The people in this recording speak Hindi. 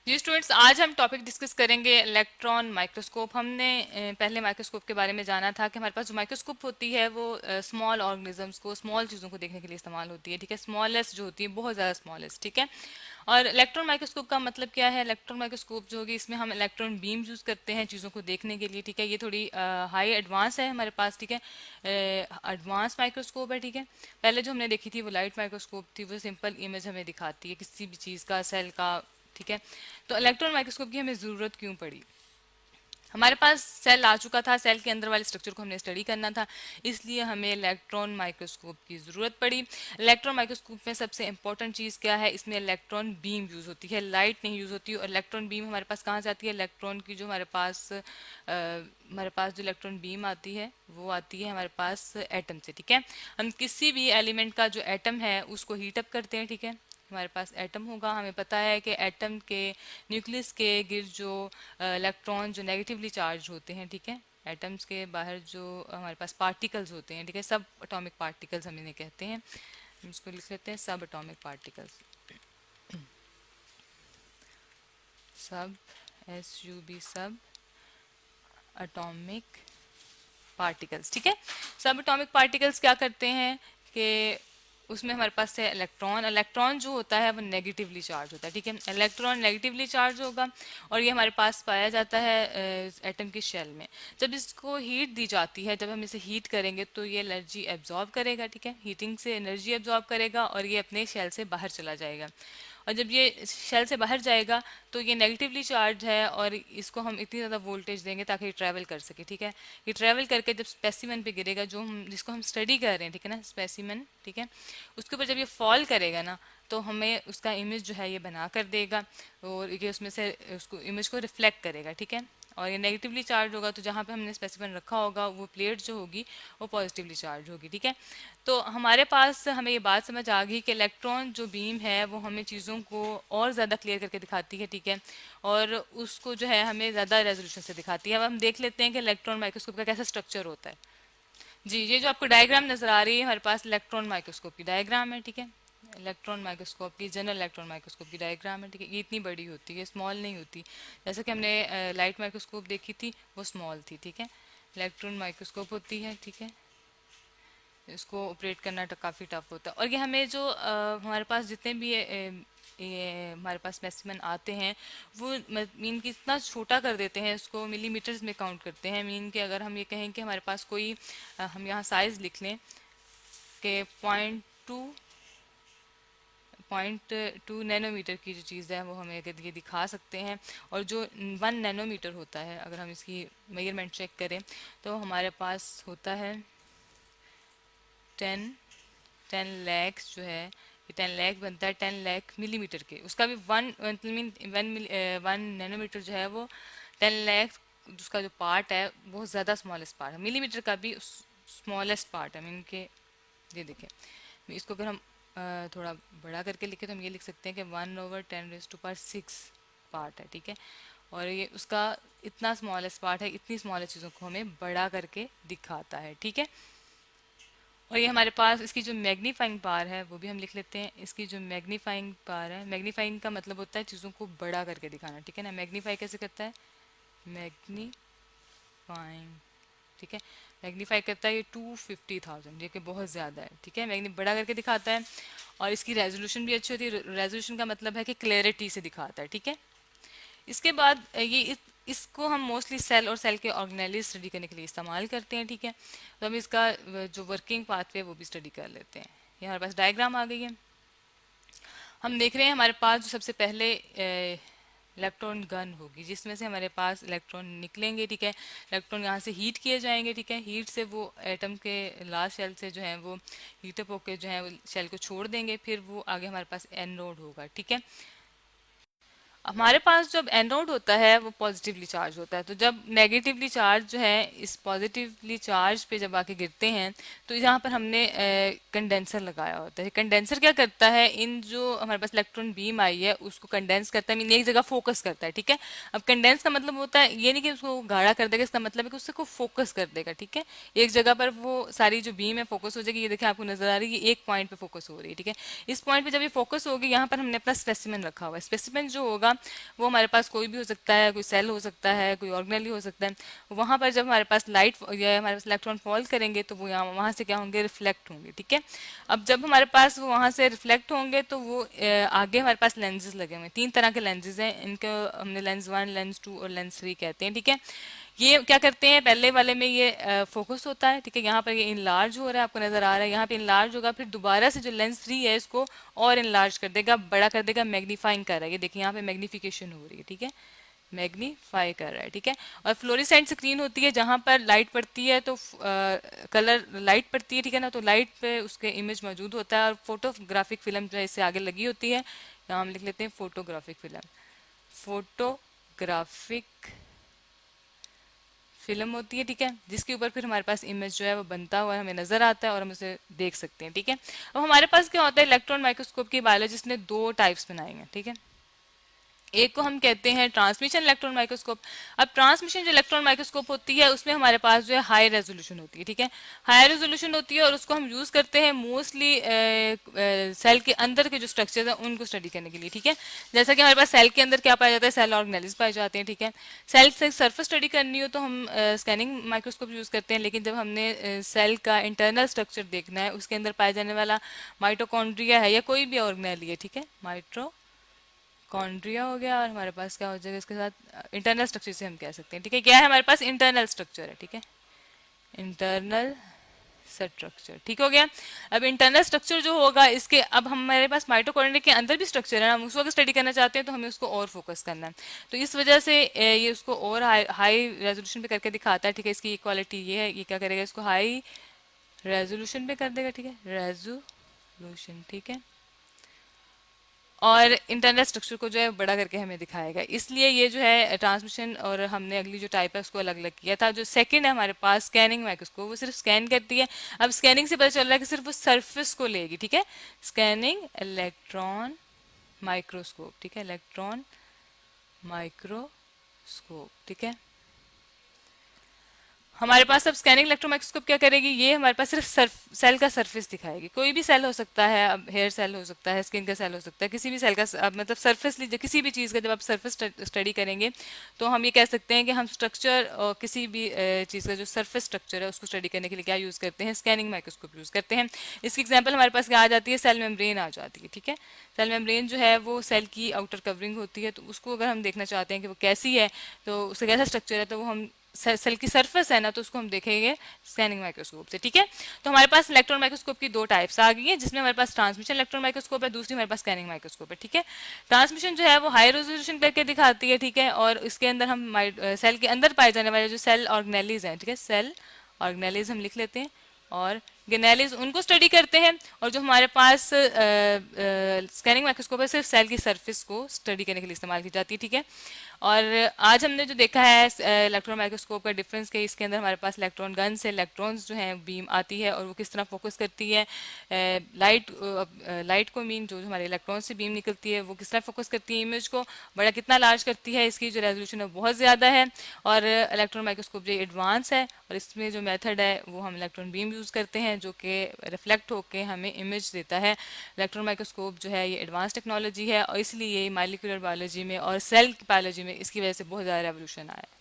जी स्टूडेंट्स, आज हम टॉपिक डिस्कस करेंगे इलेक्ट्रॉन माइक्रोस्कोप। हमने पहले माइक्रोस्कोप के बारे में जाना था कि हमारे पास जो माइक्रोस्कोप होती है वो स्मॉल ऑर्गेनिजम्स को, स्मॉल चीज़ों को देखने के लिए इस्तेमाल होती है। ठीक है, स्मॉलेस्ट जो होती है, बहुत ज़्यादा स्मॉलेस्ट। ठीक है, और इलेक्ट्रॉन माइक्रोस्कोप का मतलब क्या है? इलेक्ट्रॉन माइक्रोस्कोप जो होगी, इसमें हम इलेक्ट्रॉन बीम यूज़ करते हैं चीज़ों को देखने के लिए। ठीक है, ये थोड़ी हाई एडवांस है हमारे पास। ठीक है, एडवांस माइक्रोस्कोप है। ठीक है, पहले जो हमने देखी थी वो लाइट माइक्रोस्कोप थी, वो सिंपल इमेज हमें दिखाती है किसी भी चीज़ का, सेल का। ठीक है, तो इलेक्ट्रॉन माइक्रोस्कोप की हमें ज़रूरत क्यों पड़ी? हमारे पास सेल आ चुका था, सेल के अंदर वाले स्ट्रक्चर को हमने स्टडी करना था, इसलिए हमें इलेक्ट्रॉन माइक्रोस्कोप की ज़रूरत पड़ी। इलेक्ट्रॉन माइक्रोस्कोप में सबसे इंपॉर्टेंट चीज़ क्या है? इसमें इलेक्ट्रॉन बीम यूज़ होती है, लाइट नहीं यूज़ होती। और इलेक्ट्रॉन बीम हमारे पास कहाँ से आती है? इलेक्ट्रॉन की जो हमारे पास जो इलेक्ट्रॉन बीम आती है वो आती है हमारे पास एटम से। ठीक है, हम किसी भी एलिमेंट का जो एटम है उसको हीटअप करते हैं। ठीक है, हमारे पास एटम होगा, हमें पता है कि एटम के न्यूक्लियस के गिर्द जो इलेक्ट्रॉन जो नेगेटिवली चार्ज होते हैं। ठीक है, एटम्स के बाहर जो हमारे पास पार्टिकल्स होते हैं। ठीक है, सब एटॉमिक पार्टिकल्स हम इन्हें कहते हैं। हम इसको लिख लेते हैं सब एटॉमिक पार्टिकल्स। सब, SUB, सब एटॉमिक पार्टिकल्स। ठीक है, सब एटॉमिक पार्टिकल्स क्या करते हैं कि उसमें हमारे पास है इलेक्ट्रॉन। इलेक्ट्रॉन जो होता है वो नेगेटिवली चार्ज होता है। ठीक है, इलेक्ट्रॉन नेगेटिवली चार्ज होगा और ये हमारे पास पाया जाता है एटम की शेल में। जब इसको हीट दी जाती है, जब हम इसे हीट करेंगे तो ये एनर्जी एब्जॉर्ब करेगा। ठीक है, हीटिंग से एनर्जी एब्जॉर्ब करेगा और ये अपने शेल से बाहर चला जाएगा। और जब ये शेल से बाहर जाएगा तो ये नेगेटिवली चार्ज है और इसको हम इतनी ज़्यादा वोल्टेज देंगे ताकि ये ट्रैवल कर सके। ठीक है, ये ट्रैवल करके जब स्पेसिमन पे गिरेगा, जो हम जिसको हम स्टडी कर रहे हैं, ठीक है ना, स्पेसिमन। ठीक है, उसके ऊपर जब ये फॉल करेगा ना तो हमें उसका इमेज जो है ये बना कर देगा और ये उसमें से उसको इमेज को रिफ्लेक्ट करेगा। ठीक है, और ये नेगेटिवली चार्ज होगा तो जहाँ पे हमने स्पेसिमन रखा होगा वो प्लेट जो होगी वो पॉजिटिवली चार्ज होगी। ठीक है, तो हमारे पास हमें ये बात समझ आ गई कि इलेक्ट्रॉन जो बीम है वो हमें चीज़ों को और ज़्यादा क्लियर करके दिखाती है। ठीक है, और उसको जो है हमें ज़्यादा रेजोल्यूशन से दिखाती है। अब हम देख लेते हैं कि इलेक्ट्रॉन माइक्रोस्कोप का कैसा स्ट्रक्चर होता है। जी, ये जो आपको डायग्राम नज़र आ रही है हमारे पास इलेक्ट्रॉन माइक्रोस्कोप की डायग्राम है। ठीक है, इलेक्ट्रॉन माइक्रोस्कोप की, जनरल इलेक्ट्रॉन माइक्रोस्कोप की डायग्राम है। ठीक है, ये इतनी बड़ी होती है, स्मॉल नहीं होती। जैसे कि हमने लाइट माइक्रोस्कोप देखी थी वो स्मॉल थी। ठीक है, इलेक्ट्रॉन माइक्रोस्कोप होती है। ठीक है, इसको ऑपरेट करना काफ़ी टफ होता है। और ये हमें जो हमारे पास जितने भी ये हमारे पास स्पेसिमेन आते हैं वो मीन कि इतना छोटा कर देते हैं, इसको मिलीमीटर्स में काउंट करते हैं। मीन कि अगर हम ये कहें कि हमारे पास कोई हम यहाँ साइज लिख लें कि 0.2 नैनोमीटर की जो चीज़ है वो हमें अगर ये दिखा सकते हैं। और जो 1 नैनोमीटर होता है, अगर हम इसकी मेजरमेंट चेक करें तो हमारे पास होता है 10 लैक्स जो है, ये 10 लाख बनता है 10 लाख मिलीमीटर के। उसका भी वन नैनोमीटर जो है वो 10 लाख, उसका जो पार्ट है बहुत ज़्यादा स्मॉलेस्ट पार्ट है। मिलीमीटर का भी स्मॉलेस्ट पार्ट है। मीन के ये देखें, इसको अगर हम थोड़ा बड़ा करके लिखे तो हम ये लिख सकते हैं कि 1/10⁶ पार्ट है। ठीक है, और ये उसका इतना स्मॉलेस्ट पार्ट है, इतनी स्मॉलेस्ट चीज़ों को हमें बड़ा करके दिखाता है। ठीक है, और ये हमारे पास इसकी जो मैग्नीफाइंग पावर है वो भी हम लिख लेते हैं। इसकी जो मैग्नीफाइंग पावर है, मैग्नीफाइंग का मतलब होता है चीज़ों को बड़ा करके दिखाना। ठीक है ना, मैग्नीफाई कैसे करता है? मैग्नीफाइंग। ठीक है, मैग्नीफाई करता है ये 250,000, ये कि बहुत ज़्यादा है। ठीक है, मैग्नी बड़ा करके दिखाता है और इसकी रेजोल्यूशन भी अच्छी होती है। रेजोल्यूशन का मतलब है कि क्लैरिटी से दिखाता है। ठीक है, इसके बाद इसको हम मोस्टली सेल और सेल के ऑर्गेनेलिज स्टडी करने के लिए इस्तेमाल करते हैं। ठीक है, तो हम इसका जो वर्किंग पाथवे वो भी स्टडी कर लेते हैं। ये हमारे पास डायग्राम आ गई है। हम देख रहे हैं हमारे पास जो सबसे पहले इलेक्ट्रॉन गन होगी जिसमें से हमारे पास इलेक्ट्रॉन निकलेंगे। ठीक है, इलेक्ट्रॉन यहाँ से हीट किए जाएंगे। ठीक है, हीट से वो एटम के लास्ट शेल से जो है वो हीटअप होकर जो है वो शेल को छोड़ देंगे, फिर वो आगे हमारे पास एनोड होगा। ठीक है, हमारे पास जब एनोड होता है वो पॉजिटिवली चार्ज होता है, तो जब नेगेटिवली चार्ज जो है इस पॉजिटिवली चार्ज पे जब आके गिरते हैं तो यहाँ पर हमने कंडेंसर लगाया होता है। कंडेंसर क्या करता है? इन जो हमारे पास इलेक्ट्रॉन बीम आई है उसको कंडेंस करता है, मीन एक जगह फोकस करता है। ठीक है, अब कंडेंस का मतलब होता है ये नहीं कि उसको गाढ़ा कर देगा, इसका मतलब है कि उसको फोकस कर देगा। ठीक है, एक जगह पर वो सारी जो बीम है फोकस हो जाएगी। ये देखिए आपको नजर आ रही है, ये एक पॉइंट पे फोकस हो रही है। ठीक है, इस पॉइंट पे जब ये फोकस होगी, यहाँ पर हमने अपना स्पेसिमेन रखा हुआ है। स्पेसिमेन जो होगा होगा वो हमारे पास कोई भी हो सकता है, कोई सेल हो सकता है, कोई ऑर्गेनेल हो सकता है। वहाँ पर जब हमारे पास लाइट या हमारे पास इलेक्ट्रॉन फॉल करेंगे तो वो यहाँ वहाँ से क्या होंगे, रिफ्लेक्ट होंगे। ठीक है, अब जब हमारे पास वो वहाँ से रिफ्लेक्ट होंगे तो वो आगे हमारे पास लेंसेज लगे हुए हैं, 3 तरह के लेंसेज हैं, इनको हमने लेंस 1, लेंस 2 और लेंस 3 कहते हैं। ठीक है, ये क्या करते हैं, पहले वाले में ये फोकस होता है। ठीक है, यहाँ पर ये इनलार्ज हो रहा है, आपको नजर आ रहा है, यहाँ पे इनलार्ज होगा, फिर दोबारा से जो लेंस 3 है इसको और इनलार्ज कर देगा, बड़ा कर देगा, मैग्नीफाइंग कर रहा है। ये देखिए यहाँ पे मैग्निफिकेशन हो रही है। ठीक है, मैग्नीफाई कर रहा है। ठीक है, और फ्लोरेसेंट स्क्रीन होती है जहां पर लाइट पड़ती है तो कलर लाइट पड़ती है। ठीक है ना, तो लाइट पे उसके इमेज मौजूद होता है। और फोटोग्राफिक फिल्म जो है इससे आगे लगी होती है, यहाँ हम लिख लेते हैं फोटोग्राफिक फिल्म। फोटोग्राफिक फिल्म होती है। ठीक है, जिसके ऊपर फिर हमारे पास इमेज जो है वो बनता हुआ हमें नजर आता है और हम उसे देख सकते हैं। ठीक है, अब हमारे पास क्या होता है, इलेक्ट्रॉन माइक्रोस्कोप की बायोलॉजिस्ट ने 2 टाइप्स बनाई हैं। ठीक है, एक को हम कहते हैं ट्रांसमिशन इलेक्ट्रॉन माइक्रोस्कोप। अब ट्रांसमिशन जो इलेक्ट्रॉन माइक्रोस्कोप होती है उसमें हमारे पास जो है हाई रेजोल्यूशन होती है। ठीक है, हाई रेजोल्यूशन होती है और उसको हम यूज करते हैं मोस्टली सेल के अंदर के जो स्ट्रक्चर्स हैं उनको स्टडी करने के लिए। ठीक है, जैसा कि हमारे पास सेल के अंदर क्या पाया जाता है, सेल ऑर्गेनेल्स पाए जाते हैं। ठीक है, सेल से सरफेस स्टडी करनी हो तो हम स्कैनिंग माइक्रोस्कोप यूज करते हैं, लेकिन जब हमने सेल का इंटरनल स्ट्रक्चर देखना है, उसके अंदर पाया जाने वाला माइटोकॉन्ड्रिया है या कोई भी ऑर्गेनेल है, ठीक है, कॉन्ड्रिया हो गया, और हमारे पास क्या हो जाएगा इसके साथ इंटरनल स्ट्रक्चर से हम कह सकते हैं। ठीक है, क्या है हमारे पास, इंटरनल स्ट्रक्चर है। ठीक है, इंटरनल स्ट्रक्चर, ठीक हो गया। अब इंटरनल स्ट्रक्चर जो होगा इसके, अब हमारे पास माइटोकॉन्ड्रिया के अंदर भी स्ट्रक्चर है, हम उसको अगर स्टडी करना चाहते हैं तो हमें उसको और फोकस करना है। तो इस वजह से ये उसको और हाई रेजोल्यूशन पे करके दिखाता है। ठीक है, इसकी क्वालिटी ये है, ये क्या करेगा, इसको हाई रेजोल्यूशन पे कर देगा। ठीक है, रेजोल्यूशन, ठीक है, और इंटरनल स्ट्रक्चर को जो है बड़ा करके हमें दिखाएगा। इसलिए ये जो है ट्रांसमिशन, और हमने अगली जो टाइप है उसको अलग अलग किया था। जो सेकंड है हमारे पास स्कैनिंग माइक्रोस्कोप, वो सिर्फ स्कैन करती है। अब स्कैनिंग से पता चल रहा है कि सिर्फ वो सरफेस को लेगी। ठीक है, स्कैनिंग इलेक्ट्रॉन माइक्रोस्कोप। ठीक है, इलेक्ट्रॉन माइक्रोस्कोप। ठीक है, हमारे पास अब स्कैनिंग इलेक्ट्रॉन माइक्रोस्कोप क्या करेगी, ये हमारे पास सिर्फ सेल का सरफेस दिखाएगी। कोई भी सेल हो सकता है, अब हेयर सेल हो सकता है, स्किन का सेल हो सकता है, किसी भी सेल का, अब मतलब सरफेस लीजिए किसी भी चीज़ का, जब आप सरफेस स्टडी करेंगे तो हम ये कह सकते हैं कि हम स्ट्रक्चर और किसी भी चीज़ का जो सरफेस स्ट्रक्चर है उसको स्टडी करने के लिए क्या यूज़ करते हैं, स्कैनिंग माइक्रोस्कोप यूज़ करते हैं। इसकी एग्जाम्पल हमारे पास क्या आ जाती है, सेल मेम्ब्रेन आ जाती है। ठीक है, सेल मेम्ब्रेन जो है वो सेल की आउटर कवरिंग होती है, तो उसको अगर हम देखना चाहते हैं कि वो कैसी है, तो उसका कैसा स्ट्रक्चर है, तो वो हम सेल की सरफेस है ना, तो उसको हम देखेंगे स्कैनिंग माइक्रोस्कोप से। ठीक है, तो हमारे पास इलेक्ट्रॉन माइक्रोस्कोप की 2 टाइप्स आ गई है, जिसमें हमारे पास ट्रांसमिशन इलेक्ट्रॉन माइक्रोस्कोप है, दूसरी हमारे पास स्कैनिंग माइक्रोस्कोप है। ठीक है, ट्रांसमिशन जो है वो हाई रेजोल्यूशन करके दिखाती है। ठीक है, और इसके अंदर हम सेल के अंदर पाए जाने वाले जो सेल ऑर्गेनेलिज हैं, ठीक है, सेल ऑर्गेनेलिज हम लिख लेते हैं, और गेनेलिज उनको स्टडी करते हैं। और जो हमारे पास स्कैनिंग माइक्रोस्कोप है सिर्फ सेल की सरफेस को स्टडी करने के लिए इस्तेमाल की जाती है। ठीक है, और आज हमने जो देखा है इलेक्ट्रॉन माइक्रोस्कोप का डिफरेंस के, इसके अंदर हमारे पास इलेक्ट्रॉन गन से इलेक्ट्रॉन्स जो हैं बीम आती है और वो किस तरह फोकस करती है, लाइट को मीन जो हमारे इलेक्ट्रॉन से बीम निकलती है वो किस तरह फोकस करती है, इमेज को बड़ा कितना लार्ज करती है, इसकी जो रेजोल्यूशन है बहुत ज़्यादा है। और इलेक्ट्रॉन माइक्रोस्कोप जो एडवांस है, और इसमें जो मेथड है वो हम इलेक्ट्रॉन बीम यूज़ करते हैं जो कि रिफ्लेक्ट होकर हमें इमेज देता है। इलेक्ट्रॉन माइक्रोस्कोप जो है ये एडवांस टेक्नोलॉजी है, और इसलिए मॉलिक्यूलर बायोलॉजी में और सेल बायोलॉजी में इसकी वजह से बहुत ज़्यादा रेवोल्यूशन आया है।